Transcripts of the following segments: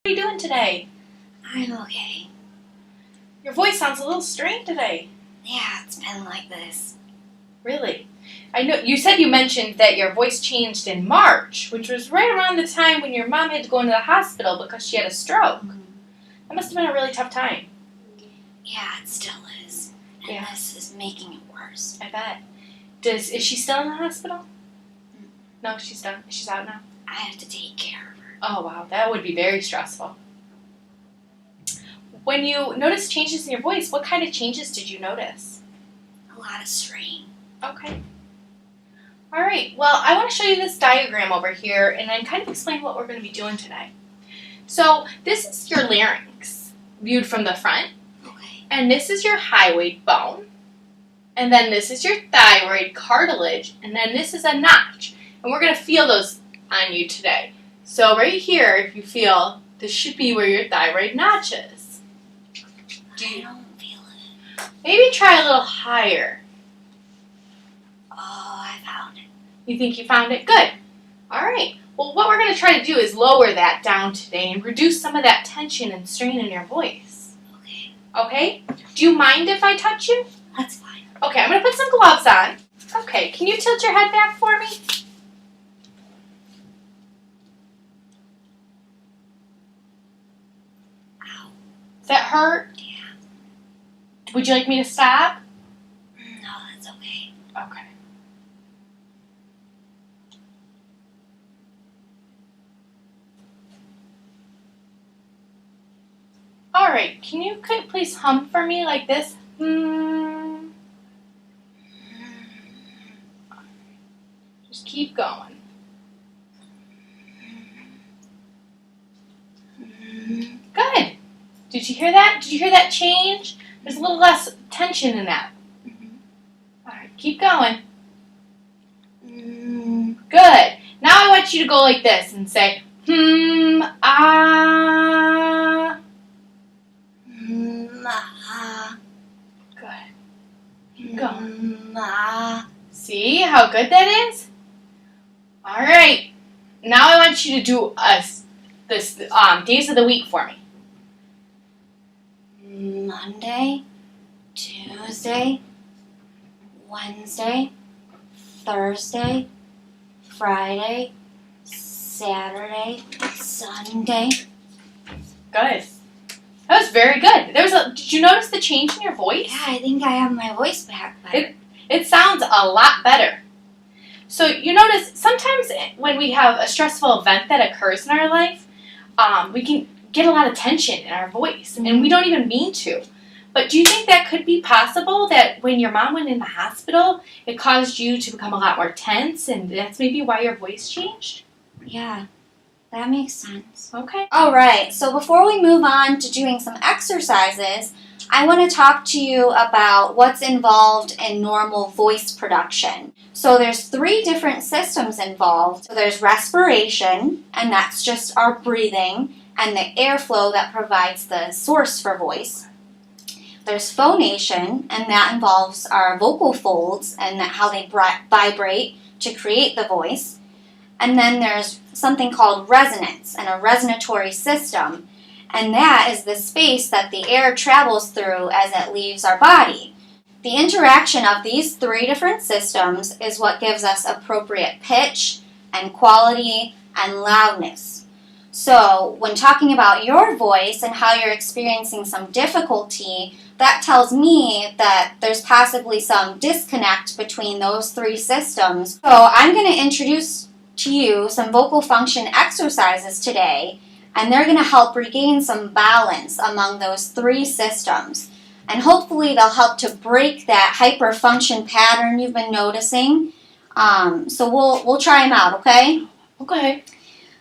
How are you doing today? I'm okay. Your voice sounds a little strained today. Yeah, it's been like this. Really? I know you said you mentioned that your voice changed in March, which was right around the time when your mom had to go into the hospital because she had a stroke. That must have been a really tough time. Yeah, it still is. And Yeah. this is making it worse. I bet. Is she still in the hospital? No, she's done. She's out now. I have to take care of her. Oh wow, that would be very stressful. When you noticed changes in your voice, what kind of changes did you notice? A lot of strain. Okay. All right. Well, I want to show you this diagram over here and then kind of explain what we're going to be doing today. So this is your larynx viewed from the front, Okay. and this is your hyoid bone, and then this is your thyroid cartilage, and then this is a notch. And we're going to feel those on you today. So right here, if you feel, this should be where your thyroid notch is. I don't feel it. Maybe try a little higher. Oh, I found it. You think you found it? Good. All right. Well, what we're going to try to do is lower that down today and reduce some of that tension and strain in your voice. Okay. Okay? Do you mind if I touch you? That's fine. Okay, I'm going to put some gloves on. Okay, can you tilt your head back for me? Ow. Does that hurt? Yeah. Would you like me to stop? No, that's okay. Okay. All right, can you please hum for me like this? Just keep going. Good. Did you hear that? Did you hear that change? There's a little less tension in that. All right, keep going. Good. Now I want you to go like this and say, ah. Good. Keep going. See how good that is? All right. Now I want you to do this days of the week for me. Monday, Tuesday, Wednesday, Thursday, Friday, Saturday, Sunday. Good. That was very good. Did you notice the change in your voice? Yeah, I think I have my voice back better. It sounds a lot better. So you notice sometimes when we have a stressful event that occurs in our life, we can get a lot of tension in our voice, and we don't even mean to. But do you think that could be possible, that when your mom went in the hospital, it caused you to become a lot more tense, and that's maybe why your voice changed? Yeah, that makes sense. Okay. All right, so before we move on to doing some exercises, I want to talk to you about what's involved in normal voice production. So there's 3 different systems involved. So there's respiration, and that's just our breathing and the airflow that provides the source for voice. There's phonation, and that involves our vocal folds and how they vibrate to create the voice. And then there's something called resonance and a resonatory system, and that is the space that the air travels through as it leaves our body. The interaction of these 3 different systems is what gives us appropriate pitch and quality and loudness. So when talking about your voice and how you're experiencing some difficulty, that tells me that there's possibly some disconnect between those 3 systems. So I'm going to introduce to you some vocal function exercises today, and they're going to help regain some balance among those 3 systems. And hopefully they'll help to break that hyperfunction pattern you've been noticing. So we'll try them out, okay? Okay.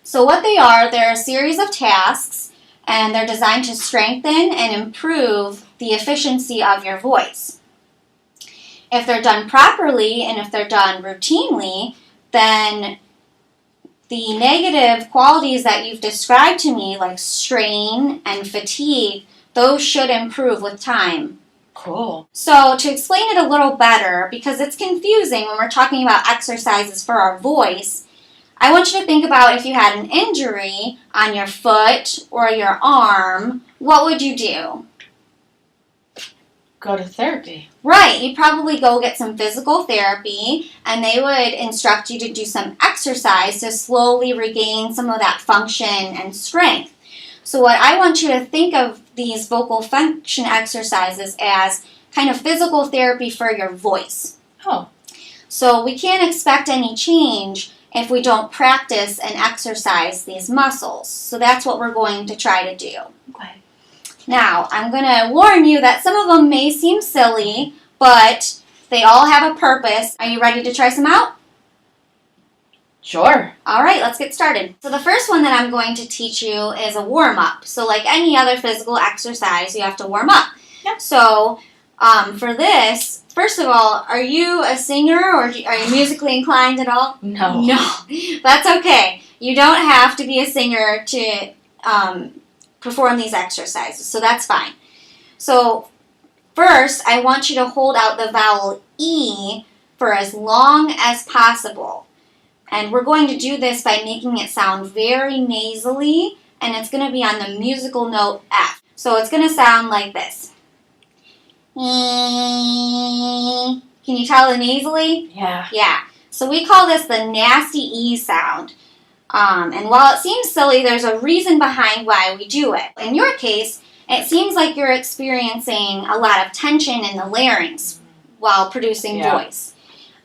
So what they are, they're a series of tasks, and they're designed to strengthen and improve the efficiency of your voice. If they're done properly and if they're done routinely, then the negative qualities that you've described to me, like strain and fatigue, those should improve with time. Cool. So to explain it a little better, because it's confusing when we're talking about exercises for our voice, I want you to think about if you had an injury on your foot or your arm, what would you do? Go to therapy. Right, you'd probably go get some physical therapy, and they would instruct you to do some exercise to slowly regain some of that function and strength. So what I want you to think of these vocal function exercises as kind of physical therapy for your voice. Oh. So we can't expect any change if we don't practice and exercise these muscles. So that's what we're going to try to do. Okay. Now, I'm going to warn you that some of them may seem silly, but they all have a purpose. Are you ready to try some out? Sure. All right, let's get started. So the first one that I'm going to teach you is a warm-up. So like any other physical exercise, you have to warm up. Yep. So for this, first of all, are you a singer or are you musically inclined at all? No. No, that's okay. You don't have to be a singer to perform these exercises, so that's fine. So first, I want you to hold out the vowel E for as long as possible. And we're going to do this by making it sound very nasally, and it's going to be on the musical note F. So it's going to sound like this. Can you tell the nasally? Yeah. Yeah. So we call this the nasty E sound. And while it seems silly, there's a reason behind why we do it. In your case, it seems like you're experiencing a lot of tension in the larynx while producing voice.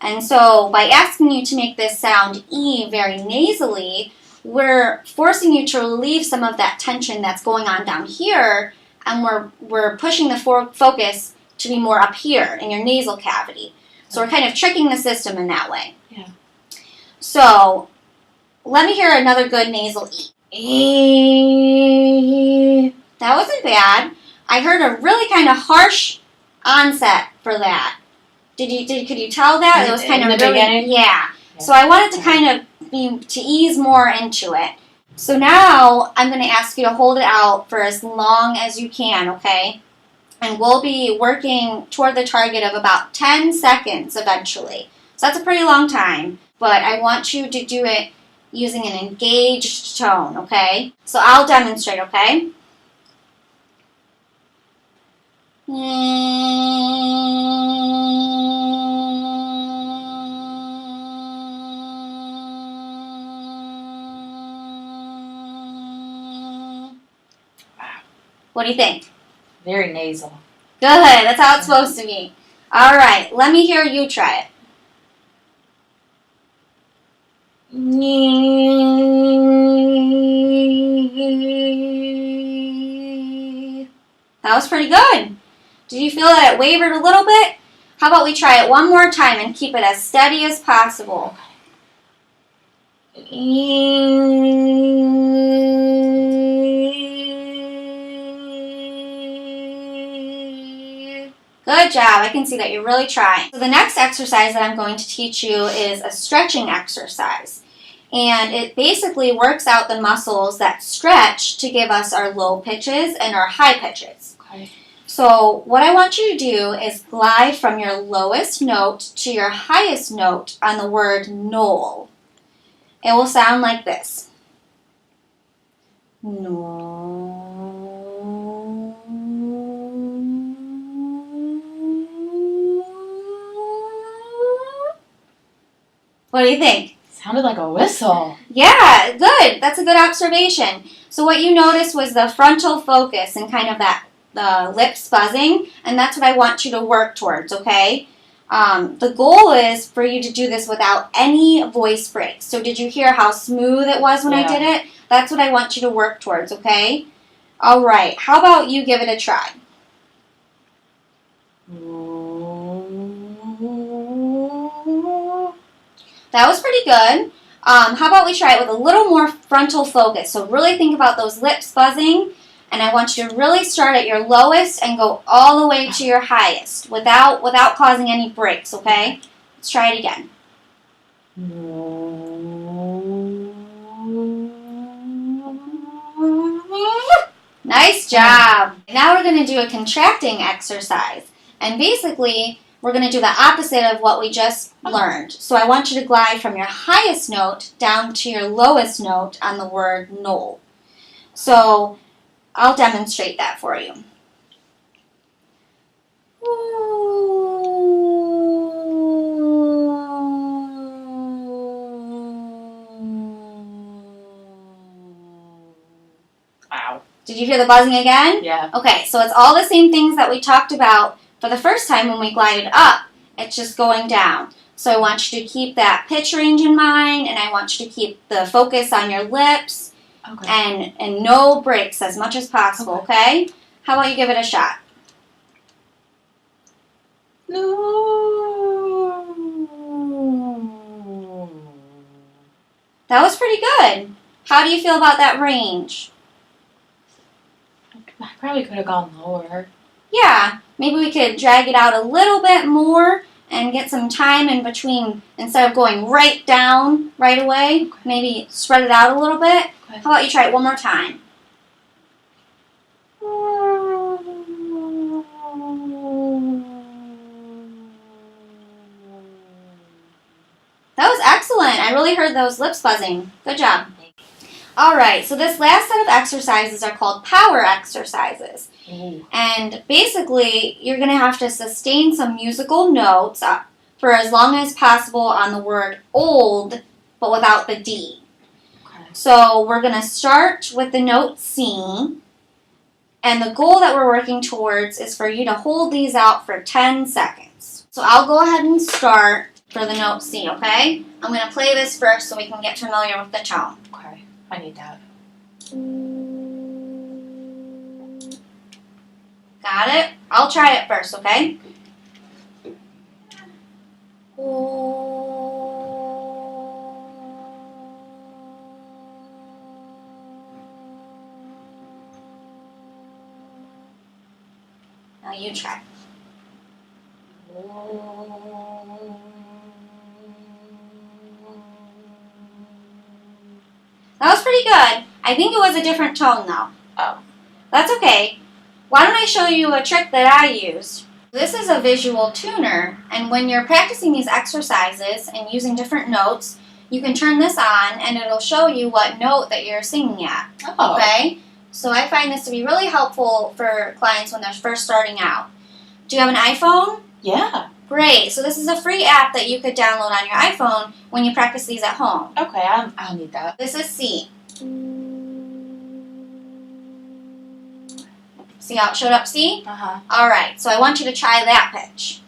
And so by asking you to make this sound E very nasally, we're forcing you to relieve some of that tension that's going on down here, and we're pushing the focus to be more up here in your nasal cavity. So we're kind of tricking the system in that way. Yeah. So let me hear another good nasal E. That wasn't bad. I heard a really kind of harsh onset for that. Could you tell that? It was kind in of the really, beginning? yeah. So I wanted to kind of to ease more into it. So now I'm going to ask you to hold it out for as long as you can, okay? And we'll be working toward the target of about 10 seconds eventually. So that's a pretty long time, but I want you to do it using an engaged tone, okay? So I'll demonstrate, okay? What do you think? Very nasal. Good, that's how it's supposed to be. All right, let me hear you try it. That was pretty good. Did you feel that it wavered a little bit? How about we try it one more time and keep it as steady as possible. Good job. I can see that you're really trying. So the next exercise that I'm going to teach you is a stretching exercise. And it basically works out the muscles that stretch to give us our low pitches and our high pitches. Okay. So what I want you to do is glide from your lowest note to your highest note on the word knoll. It will sound like this. Knoll. What do you think? Sounded like a whistle. Yeah, good. That's a good observation. So what you noticed was the frontal focus and kind of that lips buzzing, and that's what I want you to work towards, okay? The goal is for you to do this without any voice breaks. So did you hear how smooth it was when I did it? That's what I want you to work towards, okay? All right. How about you give it a try? That was pretty good. How about we try it with a little more frontal focus? So really think about those lips buzzing, and I want you to really start at your lowest and go all the way to your highest without causing any breaks, okay? Let's try it again. Nice job. Now we're going to do a contracting exercise. And basically, we're going to do the opposite of what we just learned. So I want you to glide from your highest note down to your lowest note on the word knoll. So I'll demonstrate that for you. Wow. Did you hear the buzzing again? Yeah. Okay, so it's all the same things that we talked about for the first time when we glided up. It's just going down. So I want you to keep that pitch range in mind, and I want you to keep the focus on your lips, Okay. and no breaks as much as possible, okay? How about you give it a shot? No. That was pretty good. How do you feel about that range? I probably could have gone lower. Yeah, maybe we could drag it out a little bit more and get some time in between instead of going right down right away. Okay. Maybe spread it out a little bit. Okay. How about you try it one more time? That was excellent. I really heard those lips buzzing. Good job. Alright, so this last set of exercises are called power exercises. Ooh. And basically, you're going to have to sustain some musical notes for as long as possible on the word old, but without the D. Okay. So we're going to start with the note C. And the goal that we're working towards is for you to hold these out for 10 seconds. So I'll go ahead and start for the note C, okay? I'm going to play this first so we can get familiar with the tone. Okay. I need that. Got it? I'll try it first, okay? Now you try. That was pretty good. I think it was a different tone though. Oh. That's okay. Why don't I show you a trick that I used? This is a visual tuner, and when you're practicing these exercises and using different notes, you can turn this on and it'll show you what note that you're singing at. Oh. Okay? So I find this to be really helpful for clients when they're first starting out. Do you have an iPhone? Yeah. Great. So this is a free app that you could download on your iPhone when you practice these at home. Okay. I'll need that. This is C. See how it showed up C? Uh-huh. Alright, so I want you to try that pitch.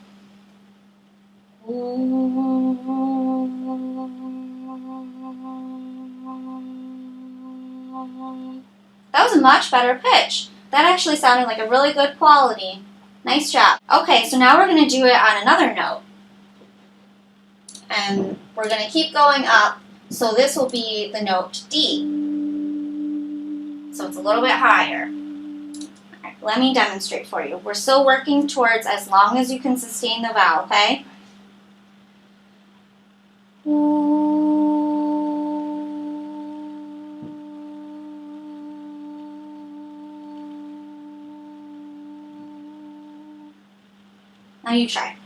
That was a much better pitch. That actually sounded like a really good quality. Nice job. Okay, so now we're going to do it on another note. And we're going to keep going up, so this will be the note D. So it's a little bit higher. Alright, let me demonstrate for you. We're still working towards as long as you can sustain the vowel, okay? Now you try.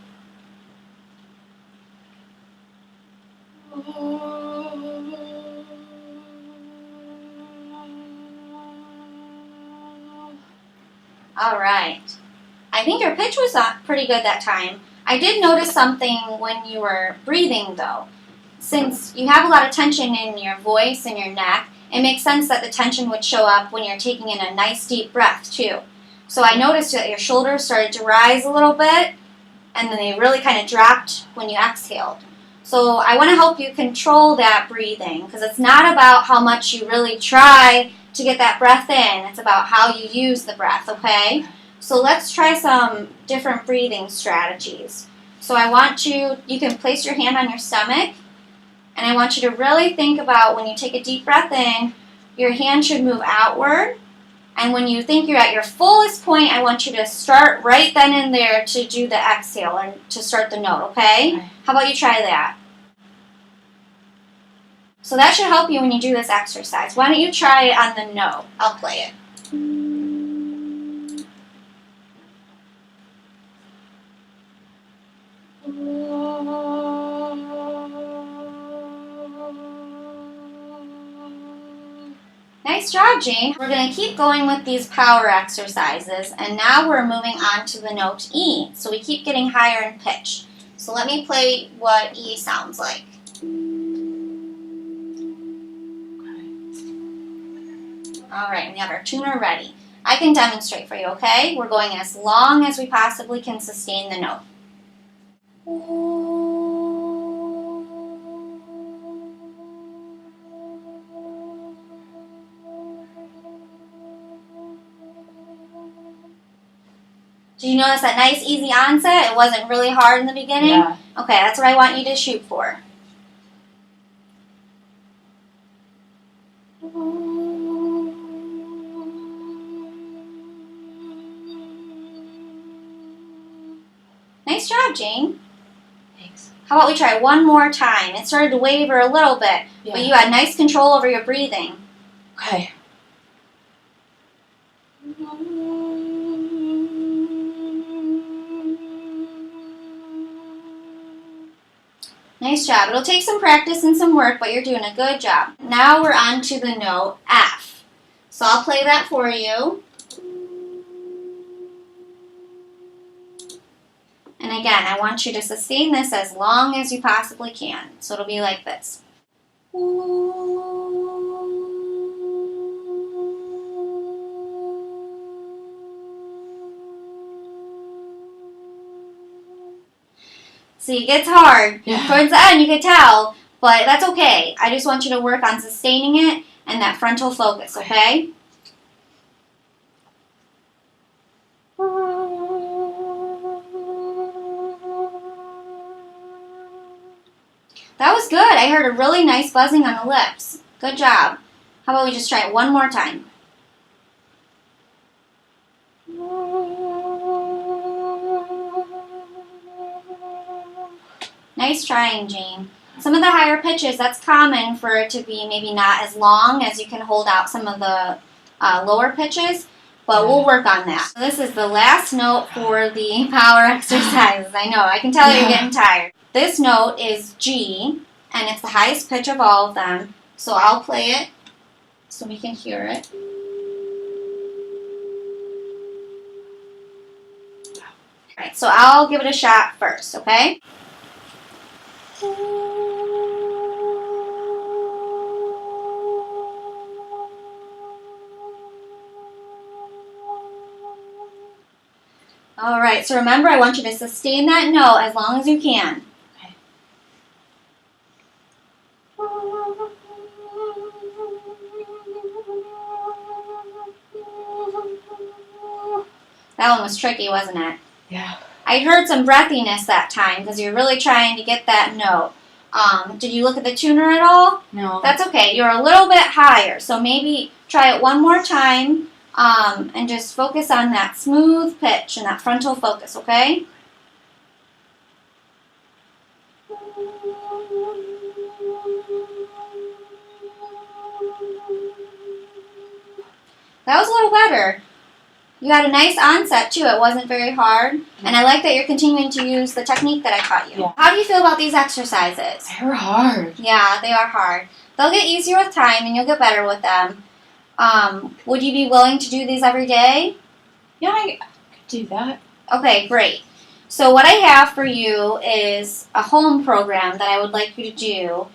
Alright. I think your pitch was pretty good that time. I did notice something when you were breathing though. Since you have a lot of tension in your voice and your neck, it makes sense that the tension would show up when you're taking in a nice deep breath too. So I noticed that your shoulders started to rise a little bit, and then they really kind of dropped when you exhaled. So I want to help you control that breathing, because it's not about how much you really try to get that breath in. It's about how you use the breath, okay? So let's try some different breathing strategies. So I want you can place your hand on your stomach, and I want you to really think about when you take a deep breath in, your hand should move outward. And when you think you're at your fullest point, I want you to start right then and there to do the exhale and to start the note, okay? How about you try that? So that should help you when you do this exercise. Why don't you try it on the note? I'll play it. Nice job, Jane. We're going to keep going with these power exercises, and now we're moving on to the note E. So we keep getting higher in pitch. So let me play what E sounds like. All right, we have our tuner ready. I can demonstrate for you, okay? We're going as long as we possibly can sustain the note. Did you notice that nice, easy onset? It wasn't really hard in the beginning? Yeah. Okay, that's what I want you to shoot for. Nice job, Jane. Thanks. How about we try one more time? It started to waver a little bit, but you had nice control over your breathing. Okay. Nice job. It'll take some practice and some work, but you're doing a good job. Now we're on to the note F. So I'll play that for you. And again, I want you to sustain this as long as you possibly can. So it'll be like this. See, it gets hard. Yeah. Towards the end, you can tell, but that's okay. I just want you to work on sustaining it and that frontal focus, okay? That was good. I heard a really nice buzzing on the lips. Good job. How about we just try it one more time? Nice trying, Jane. Some of the higher pitches, that's common for it to be maybe not as long as you can hold out some of the lower pitches, but we'll work on that. So this is the last note for the power exercises. I know, I can tell you're getting tired. This note is G, and it's the highest pitch of all of them, so I'll play it so we can hear it. Alright, so I'll give it a shot first, okay? Alright, so remember, I want you to sustain that note as long as you can. Okay. That one was tricky, wasn't it? Yeah. I heard some breathiness that time because you're really trying to get that note. Did you look at the tuner at all? No. That's okay. You're a little bit higher, so maybe try it one more time and just focus on that smooth pitch and that frontal focus, okay? That was a little better. You had a nice onset, too. It wasn't very hard. And I like that you're continuing to use the technique that I taught you. Yeah. How do you feel about these exercises? They're hard. Yeah, they are hard. They'll get easier with time, and you'll get better with them. Would you be willing to do these every day? Yeah, I could do that. Okay, great. So what I have for you is a home program that I would like you to do.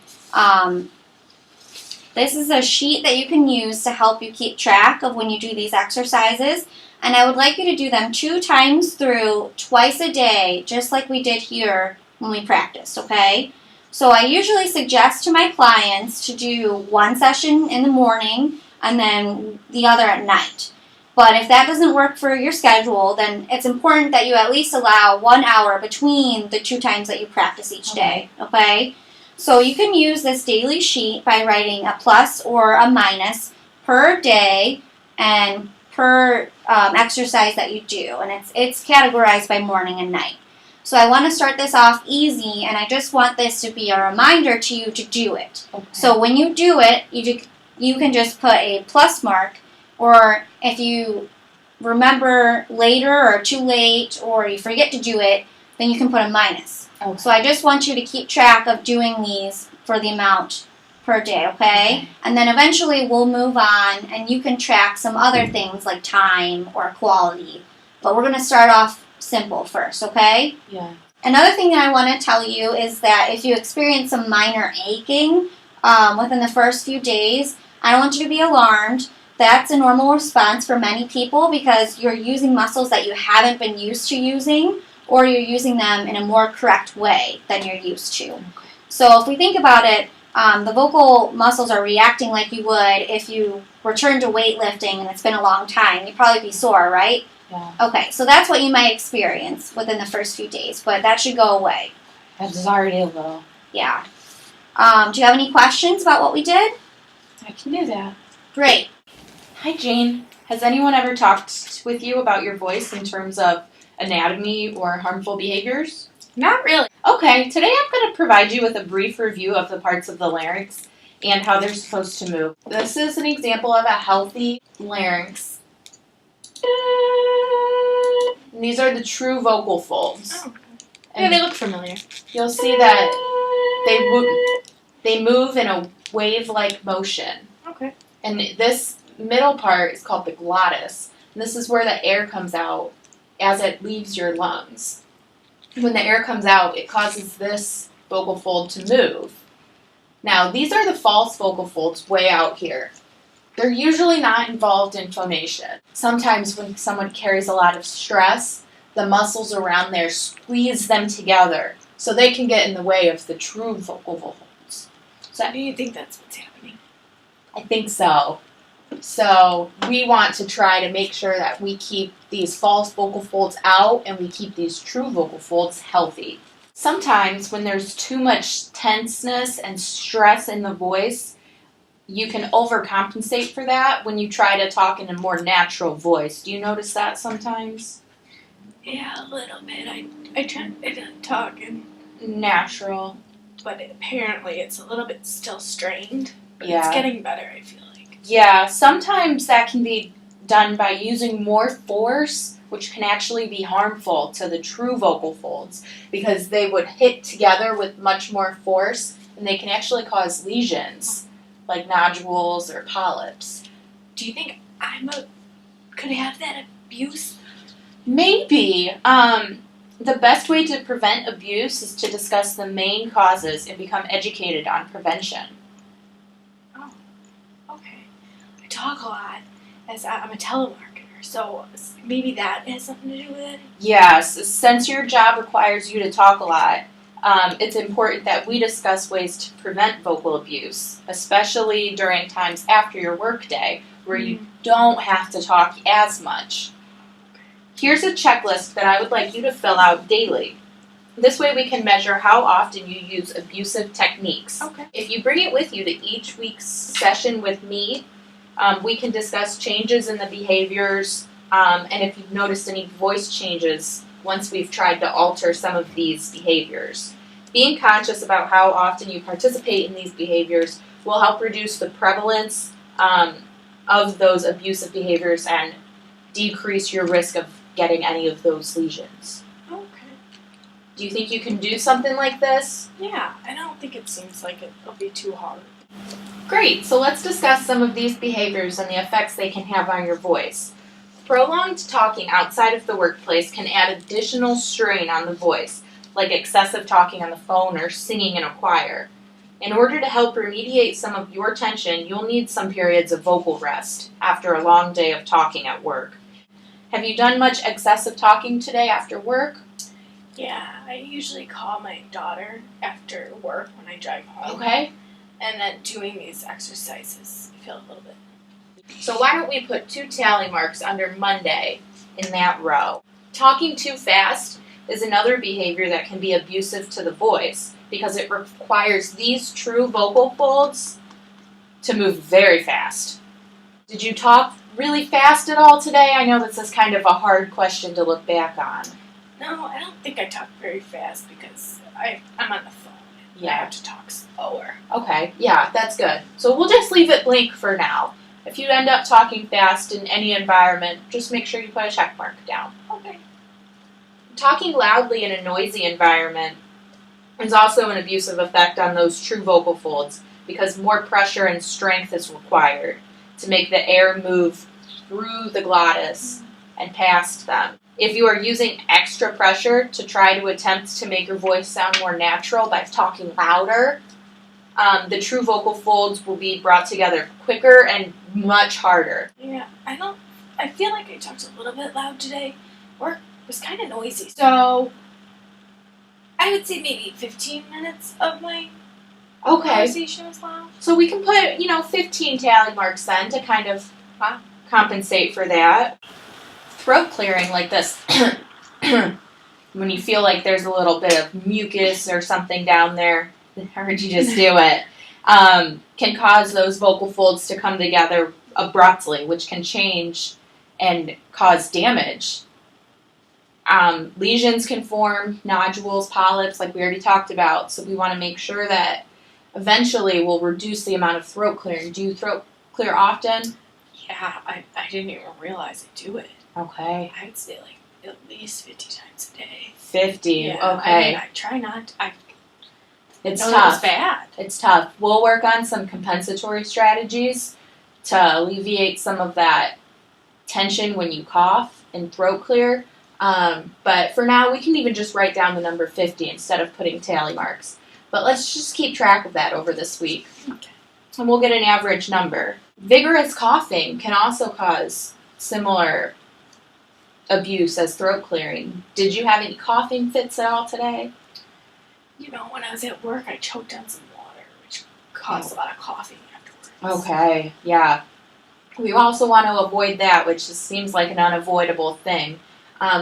This is a sheet that you can use to help you keep track of when you do these exercises. And I would like you to do them 2 times through, twice a day, just like we did here when we practiced, okay? So I usually suggest to my clients to do one session in the morning and then the other at night. But if that doesn't work for your schedule, then it's important that you at least allow 1 hour between the 2 times that you practice each day, okay? So you can use this daily sheet by writing a plus or a minus per day and per exercise that you do, and it's categorized by morning and night. So I want to start this off easy, and I just want this to be a reminder to you to do it. Okay. So when you do it, you can just put a plus mark, or if you remember later or too late or you forget to do it, then you can put a minus. Okay. So I just want you to keep track of doing these for the amount per day, okay? And then eventually we'll move on and you can track some other things like time or quality. But we're going to start off simple first, okay? Yeah. Another thing that I want to tell you is that if you experience some minor aching within the first few days, I don't want you to be alarmed. That's a normal response for many people because you're using muscles that you haven't been used to using, or you're using them in a more correct way than you're used to. Okay. So if we think about it, the vocal muscles are reacting like you would if you return to weightlifting and it's been a long time. You'd probably be sore, right? Yeah. Okay, so that's what you might experience within the first few days, but that should go away. That's already a little. Yeah. Do you have any questions about what we did? I can do that. Great. Hi, Jane. Has anyone ever talked with you about your voice in terms of anatomy or harmful behaviors? Not really. Okay, today I'm going to provide you with a brief review of the parts of the larynx and how they're supposed to move. This is an example of a healthy larynx. And these are the true vocal folds. Oh. And Yeah, they look familiar. you'll see that they move in a wave-like motion. Okay. And this middle part is called the glottis. And this is where the air comes out as it leaves your lungs. When the air comes out, it causes this vocal fold to move. Now, these are the false vocal folds way out here. They're usually not involved in phonation. Sometimes when someone carries a lot of stress, the muscles around there squeeze them together so they can get in the way of the true vocal folds. So do you think that's what's happening? I think so. So we want to try to make sure that we keep these false vocal folds out and we keep these true vocal folds healthy. Sometimes when there's too much tenseness and stress in the voice, you can overcompensate for that when you try to talk in a more natural voice. Do you notice that sometimes? Yeah, a little bit. I try to talk, Natural. but apparently it's a little bit still strained. But Yeah. it's getting better, I feel like. Yeah, sometimes that can be done by using more force, which can actually be harmful to the true vocal folds because they would hit together with much more force and they can actually cause lesions like nodules or polyps. Do you think could have that abuse? Maybe. The best way to prevent abuse is to discuss the main causes and become educated on prevention. Okay. I talk a lot as I'm a telemarketer, so maybe that has something to do with it. Yes, since your job requires you to talk a lot, it's important that we discuss ways to prevent vocal abuse, especially during times after your workday where you don't have to talk as much. Here's a checklist that I would like you to fill out daily. This way we can measure how often you use abusive techniques. Okay. If you bring it with you to each week's session with me, we can discuss changes in the behaviors, and if you've noticed any voice changes once we've tried to alter some of these behaviors. Being conscious about how often you participate in these behaviors will help reduce the prevalence of those abusive behaviors and decrease your risk of getting any of those lesions. Okay. Do you think you can do something like this? Yeah, I don't think it seems like it'll be too hard. Great, so let's discuss some of these behaviors and the effects they can have on your voice. Prolonged talking outside of the workplace can add additional strain on the voice, like excessive talking on the phone or singing in a choir. In order to help remediate some of your tension, you'll need some periods of vocal rest after a long day of talking at work. Have you done much excessive talking today after work? Yeah, I usually call my daughter after work when I drive home. Okay. And then doing these exercises, I feel a little bit. So why don't we put 2 tally marks under Monday in that row? Talking too fast is another behavior that can be abusive to the voice because it requires these true vocal folds to move very fast. Did you talk really fast at all today? I know this is kind of a hard question to look back on. No, I don't think I talk very fast because I'm on the phone. I Yeah. have to talk slower. Okay, yeah, that's good. So we'll just leave it blank for now. If you end up talking fast in any environment, just make sure you put a check mark down. Okay. Talking loudly in a noisy environment is also an abusive effect on those true vocal folds because more pressure and strength is required to make the air move through the glottis and past them. If you are using extra pressure to try to attempt to make your voice sound more natural by talking louder, the true vocal folds will be brought together quicker and much harder. Yeah, I feel like I talked a little bit loud today. Work was kind of noisy. So, I would say maybe 15 minutes of my conversation was loud. So we can put, 15 tally marks then to kind of compensate for that. Throat clearing like this, when you feel like there's a little bit of mucus or something down there, I heard you just do it, can cause those vocal folds to come together abruptly, which can change and cause damage. Lesions can form, nodules, polyps, like we already talked about, so we want to make sure that eventually we'll reduce the amount of throat clearing. Do you throat clear often? Yeah, I didn't even realize I do it. Okay. I would say like at least 50 times a day. 50, Yeah, okay. I try not. It's know tough. It's bad. It's tough. We'll work on some compensatory strategies to alleviate some of that tension when you cough and throat clear. But for now, we can even just write down the number 50 instead of putting tally marks. But let's just keep track of that over this week. Okay. And we'll get an average number. Vigorous coughing can also cause similar abuse as throat clearing. Did you have any coughing fits at all today? When I was at work, I choked on some water, which caused a lot of coughing afterwards. Okay, yeah. We also want to avoid that, which just seems like an unavoidable thing.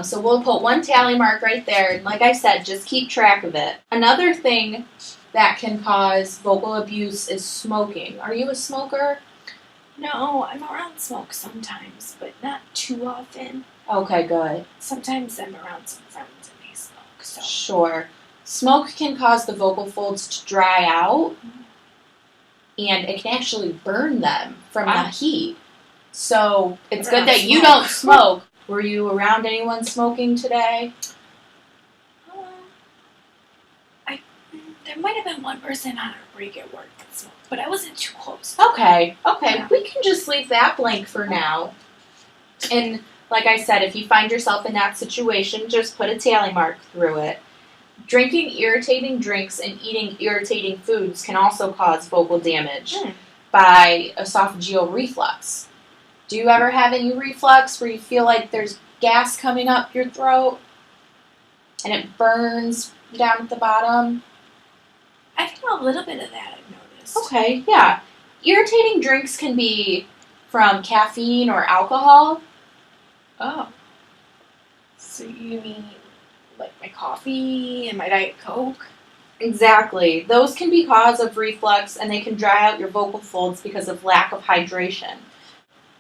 So we'll put one tally mark right there, and like I said, just keep track of it. Another thing that can cause vocal abuse is smoking. Are you a smoker? No, I'm around smoke sometimes, but not too often. Okay, good. Sometimes I'm around some friends and they smoke, so. Sure. Smoke can cause the vocal folds to dry out, and it can actually burn them from the heat. So it's good that you don't smoke. Were you around anyone smoking today? There might have been one person on a break at work that smoked, but I wasn't too close. Okay. Yeah. We can just leave that blank for now. And like I said, if you find yourself in that situation, just put a tally mark through it. Drinking irritating drinks and eating irritating foods can also cause vocal damage by esophageal reflux. Do you ever have any reflux where you feel like there's gas coming up your throat and it burns down at the bottom? I think a little bit of that I've noticed. Okay, yeah. Irritating drinks can be from caffeine or alcohol. Oh. So you mean like my coffee and my Diet Coke? Exactly. Those can be cause of reflux, and they can dry out your vocal folds because of lack of hydration.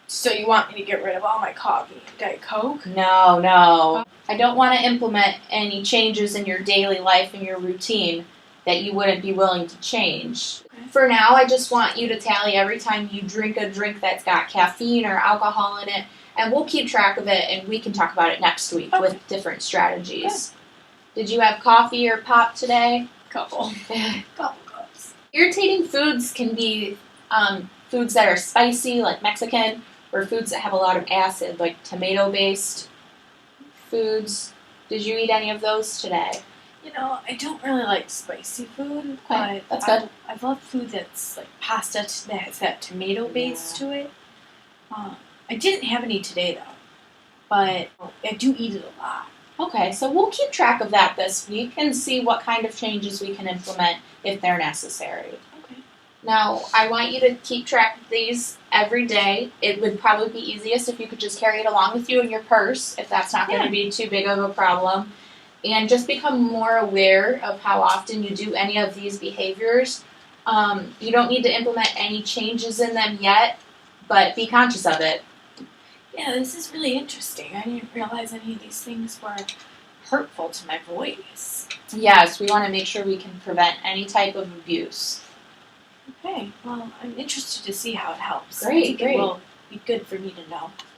So you want me to get rid of all my coffee and Diet Coke? No. I don't want to implement any changes in your daily life and your routine that you wouldn't be willing to change. Okay. For now, I just want you to tally every time you drink a drink that's got caffeine or alcohol in it, and we'll keep track of it, and we can talk about it next week with different strategies. Good. Did you have coffee or pop today? Couple cups. Irritating foods can be foods that are spicy, like Mexican, or foods that have a lot of acid, like tomato-based foods. Did you eat any of those today? I don't really like spicy food, Okay, but that's good. I love food that's like pasta that has that tomato base to it. I didn't have any today though, but I do eat it a lot. Okay, so we'll keep track of that this week and see what kind of changes we can implement if they're necessary. Okay. Now, I want you to keep track of these every day. It would probably be easiest if you could just carry it along with you in your purse, if that's not going to be too big of a problem. And just become more aware of how often you do any of these behaviors. You don't need to implement any changes in them yet, but be conscious of it. Yeah, this is really interesting. I didn't realize any of these things were hurtful to my voice. Yes, we want to make sure we can prevent any type of abuse. Okay, well, I'm interested to see how it helps. Great, I think great. it will be good for me to know.